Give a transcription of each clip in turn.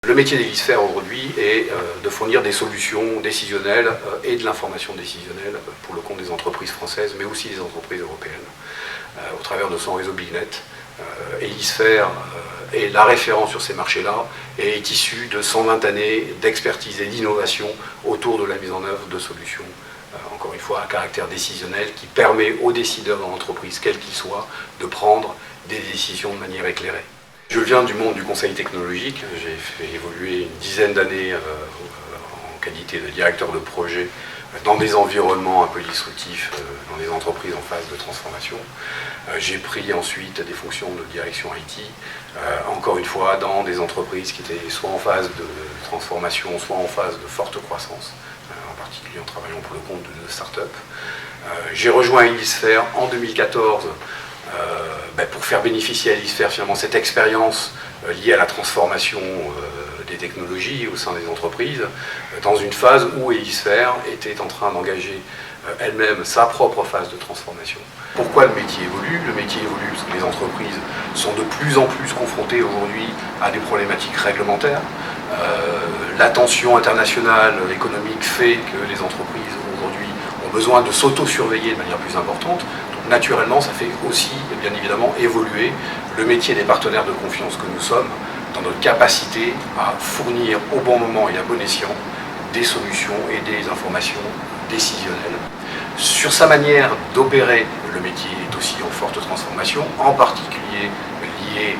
Le métier d'Elisphère aujourd'hui est de fournir des solutions décisionnelles et de l'information décisionnelle pour le compte des entreprises françaises, mais aussi des entreprises européennes, au travers de son réseau BigNet. Elisphère est la référence sur ces marchés-là et est issu de 120 années d'expertise et d'innovation autour de la mise en œuvre de solutions, encore une fois, à caractère décisionnel, qui permet aux décideurs dans l'entreprise, quels qu'ils soient, de prendre des décisions de manière éclairée. Je viens du monde du conseil technologique, j'ai fait évoluer une dizaine d'années en qualité de directeur de projet dans des environnements un peu disruptifs, dans des entreprises en phase de transformation. J'ai pris ensuite des fonctions de direction IT, encore une fois dans des entreprises qui étaient soit en phase de transformation, soit en phase de forte croissance, en particulier en travaillant pour le compte de start-up. J'ai rejoint Elisphère en 2014 pour faire bénéficier à Elisphère finalement cette expérience liée à la transformation des technologies au sein des entreprises, dans une phase où Elisphère était en train d'engager elle-même sa propre phase de transformation. Pourquoi le métier évolue? Le métier évolue parce que les entreprises sont de plus en plus confrontées aujourd'hui à des problématiques réglementaires. La tension internationale économique fait que les entreprises aujourd'hui ont besoin de s'auto-surveiller de manière plus importante. Donc, naturellement, ça fait aussi, bien évidemment, évoluer le métier des partenaires de confiance que nous sommes dans notre capacité à fournir au bon moment et à bon escient des solutions et des informations décisionnelles. Sur sa manière d'opérer, le métier est aussi en forte transformation, en particulier lié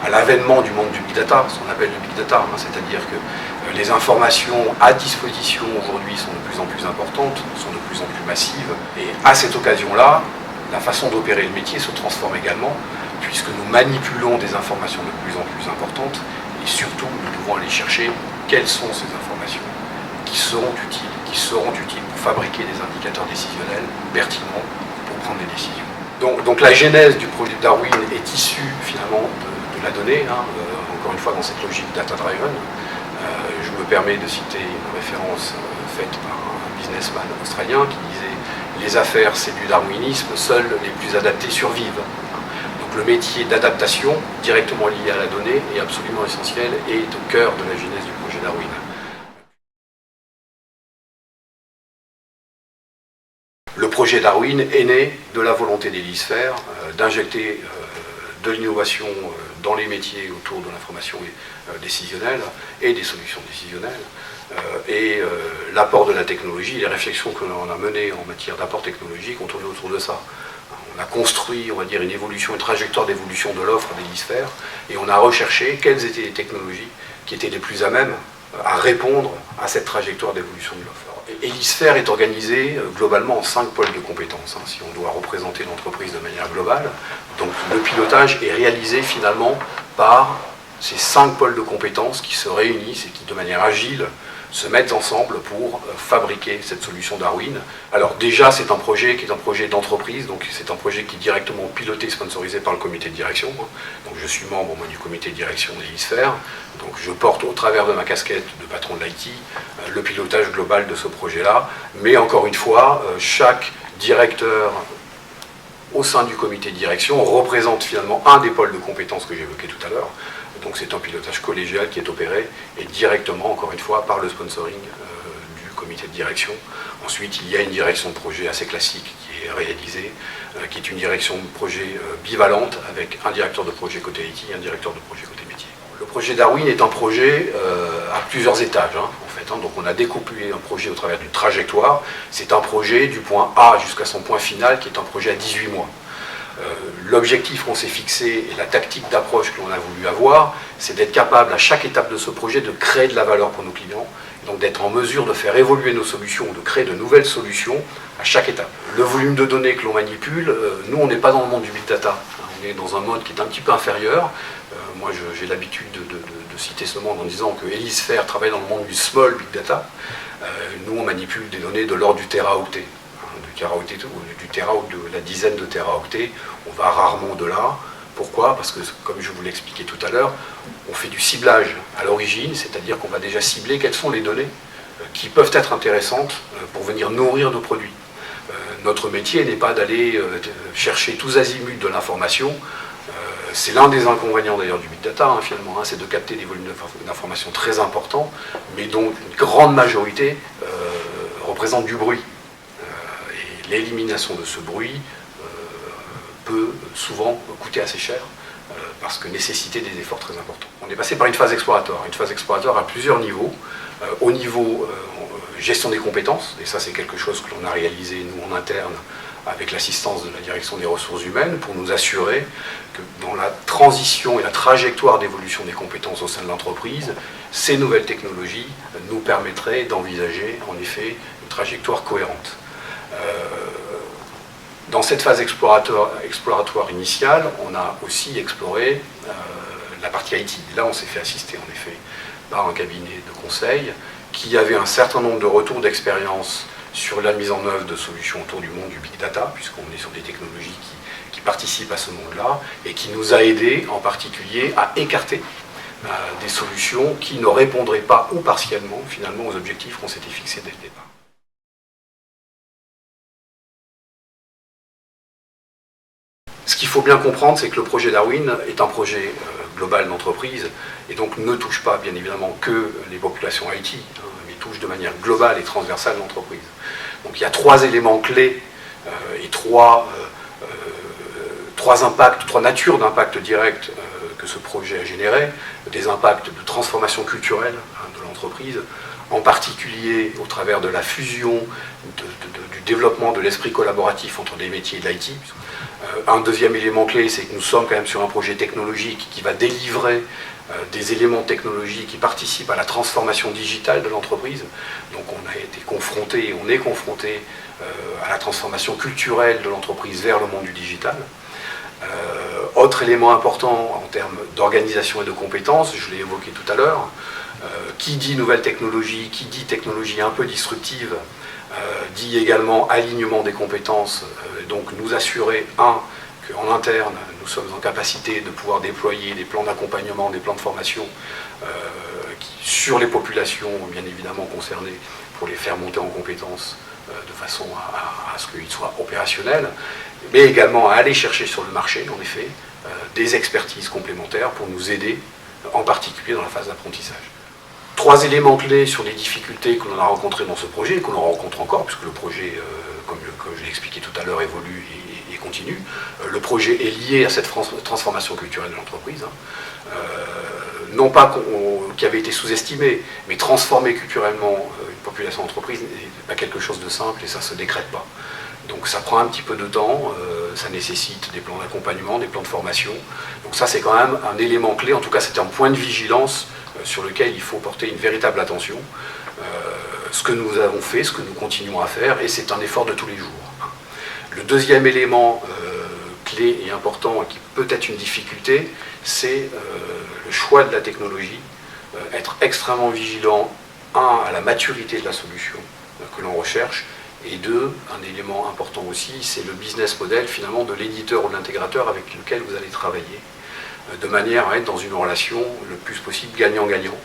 à l'avènement du monde du big data, ce qu'on appelle le big data, c'est-à-dire que les informations à disposition aujourd'hui sont de plus en plus importantes, sont de plus en plus massives, et à cette occasion-là, la façon d'opérer le métier se transforme également, puisque nous manipulons des informations de plus en plus importantes, et surtout, nous devons aller chercher quelles sont ces informations qui seront utiles pour fabriquer des indicateurs décisionnels pertinents pour prendre des décisions. Donc la genèse du projet Darwin est issue finalement de la donnée, encore une fois dans cette logique data-driven. Je me permets de citer une référence faite par un businessman australien qui disait « Les affaires, c'est du darwinisme, seuls les plus adaptés survivent ». Donc le métier d'adaptation, directement lié à la donnée, est absolument essentiel et est au cœur de la genèse du projet Darwin. Le projet Darwin est né de la volonté d'Elisphère d'injecter de l'innovation dans les métiers autour de l'information décisionnelle et des solutions décisionnelles. L'apport de la technologie, les réflexions que l'on a menées en matière d'apport technologique ont tourné autour de ça. On a construit, on va dire, une trajectoire d'évolution de l'offre d'Elisphère et on a recherché quelles étaient les technologies qui étaient les plus à même à répondre à cette trajectoire d'évolution de l'offre. Elisphère est organisé globalement en 5 pôles de compétences, si on doit représenter l'entreprise de manière globale. Donc le pilotage est réalisé finalement par ces 5 pôles de compétences qui se réunissent et qui de manière agile se mettent ensemble pour fabriquer cette solution Darwin. Alors déjà c'est un projet qui est un projet d'entreprise, donc c'est un projet qui est directement piloté et sponsorisé par le comité de direction. Donc je suis membre du comité de direction d'Elisphère, donc je porte au travers de ma casquette de patron de l'IT le pilotage global de ce projet-là, mais encore une fois, chaque directeur au sein du comité de direction représente finalement un des pôles de compétences que j'évoquais tout à l'heure. Donc c'est un pilotage collégial qui est opéré et directement, encore une fois, par le sponsoring du comité de direction. Ensuite, il y a une direction de projet assez classique qui est réalisée, qui est une direction de projet bivalente avec un directeur de projet côté IT et un directeur de projet côté métier. Le projet Darwin est un projet à plusieurs étages, en fait. Donc on a découpé un projet au travers d'une trajectoire. C'est un projet du point A jusqu'à son point final qui est un projet à 18 mois. L'objectif qu'on s'est fixé et la tactique d'approche que l'on a voulu avoir, c'est d'être capable à chaque étape de ce projet de créer de la valeur pour nos clients, donc d'être en mesure de faire évoluer nos solutions, de créer de nouvelles solutions à chaque étape. Le volume de données que l'on manipule, nous on n'est pas dans le monde du big data, on est dans un mode qui est un petit peu inférieur. Moi j'ai l'habitude de citer ce monde en disant que Elisphère travaille dans le monde du small big data. Nous on manipule des données de l'ordre du téraoctet. Du téra ou de la dizaine de téraoctets, on va rarement au-delà. Pourquoi? Parce que, comme je vous l'ai expliqué tout à l'heure, on fait du ciblage à l'origine, c'est-à-dire qu'on va déjà cibler quelles sont les données qui peuvent être intéressantes pour venir nourrir nos produits. Notre métier n'est pas d'aller chercher tous azimuts de l'information, C'est l'un des inconvénients d'ailleurs du big data, finalement, c'est de capter des volumes d'informations très importants, mais dont une grande majorité représente du bruit. Et l'élimination de ce bruit peut souvent coûter assez cher, parce que nécessiter des efforts très importants. On est passé par une phase exploratoire à plusieurs niveaux. Au niveau gestion des compétences, et ça c'est quelque chose que l'on a réalisé nous en interne avec l'assistance de la direction des ressources humaines pour nous assurer que dans la transition et la trajectoire d'évolution des compétences au sein de l'entreprise, ces nouvelles technologies nous permettraient d'envisager en effet une trajectoire cohérente. Dans cette phase exploratoire initiale, on a aussi exploré la partie IT. Là, on s'est fait assister en effet par un cabinet de conseil qui avait un certain nombre de retours d'expérience sur la mise en œuvre de solutions autour du monde du big data, puisqu'on est sur des technologies qui participent à ce monde-là, et qui nous a aidés en particulier à écarter des solutions qui ne répondraient pas ou partiellement finalement aux objectifs qu'on s'était fixés dès le départ. Ce qu'il faut bien comprendre, c'est que le projet Darwin est un projet global d'entreprise, et donc ne touche pas bien évidemment que les populations IT, mais touche de manière globale et transversale l'entreprise. Donc il y a trois éléments clés et trois natures d'impact direct que ce projet a généré, des impacts de transformation culturelle de l'entreprise, en particulier au travers de la fusion, du développement de l'esprit collaboratif entre les métiers de l'IT. Un deuxième élément clé, c'est que nous sommes quand même sur un projet technologique qui va délivrer des éléments technologiques qui participent à la transformation digitale de l'entreprise. Donc on a été confronté, on est confronté à la transformation culturelle de l'entreprise vers le monde du digital. Autre élément important en termes d'organisation et de compétences, je l'ai évoqué tout à l'heure, qui dit nouvelle technologie, qui dit technologie un peu disruptive, dit également alignement des compétences, donc nous assurer, qu'en interne, nous sommes en capacité de pouvoir déployer des plans d'accompagnement, des plans de formation sur les populations bien évidemment concernées pour les faire monter en compétences de façon à ce qu'ils soient opérationnels, mais également à aller chercher sur le marché, en effet, des expertises complémentaires pour nous aider, en particulier dans la phase d'apprentissage. Trois éléments clés sur les difficultés que l'on a rencontrées dans ce projet, et que l'on rencontre encore, puisque le projet, comme je l'ai expliqué tout à l'heure, évolue et continue. Le projet est lié à cette transformation culturelle de l'entreprise, non pas qui avait été sous-estimé, mais transformer culturellement une population d'entreprise n'est pas quelque chose de simple et ça ne se décrète pas. Donc ça prend un petit peu de temps, ça nécessite des plans d'accompagnement, des plans de formation. Donc ça c'est quand même un élément clé, en tout cas c'est un point de vigilance sur lequel il faut porter une véritable attention. Ce que nous avons fait, ce que nous continuons à faire, et c'est un effort de tous les jours. Le deuxième élément clé et important, qui peut être une difficulté, c'est le choix de la technologie, être extrêmement vigilant, à la maturité de la solution que l'on recherche, et deux, un élément important aussi, c'est le business model finalement de l'éditeur ou de l'intégrateur avec lequel vous allez travailler, de manière à être dans une relation le plus possible gagnant-gagnant.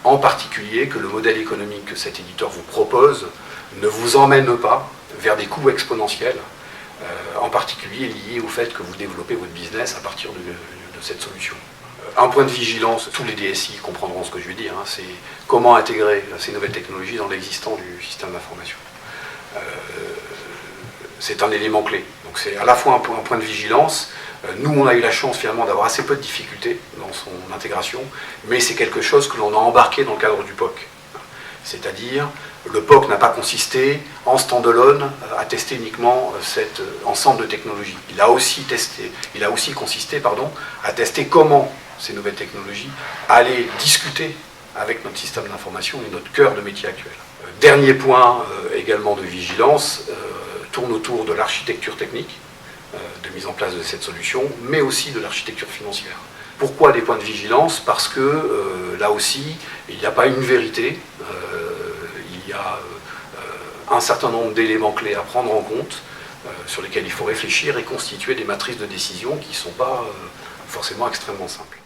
En particulier que le modèle économique que cet éditeur vous propose ne vous emmène pas vers des coûts exponentiels, en particulier liés au fait que vous développez votre business à partir de cette solution. Un point de vigilance, tous les DSI comprendront ce que je vais dire, c'est comment intégrer ces nouvelles technologies dans l'existant du système d'information. C'est un élément clé. Donc c'est à la fois un point de vigilance. Nous, on a eu la chance finalement d'avoir assez peu de difficultés dans son intégration, mais c'est quelque chose que l'on a embarqué dans le cadre du POC. C'est-à-dire, le POC n'a pas consisté en stand-alone à tester uniquement cet ensemble de technologies. Il a aussi consisté à tester comment ces nouvelles technologies allaient discuter avec notre système d'information et notre cœur de métier actuel. Dernier point également de vigilance tourne autour de l'architecture technique de mise en place de cette solution, mais aussi de l'architecture financière. Pourquoi des points de vigilance? Parce que là aussi, il n'y a pas une vérité, il y a un certain nombre d'éléments clés à prendre en compte, sur lesquels il faut réfléchir et constituer des matrices de décision qui ne sont pas forcément extrêmement simples.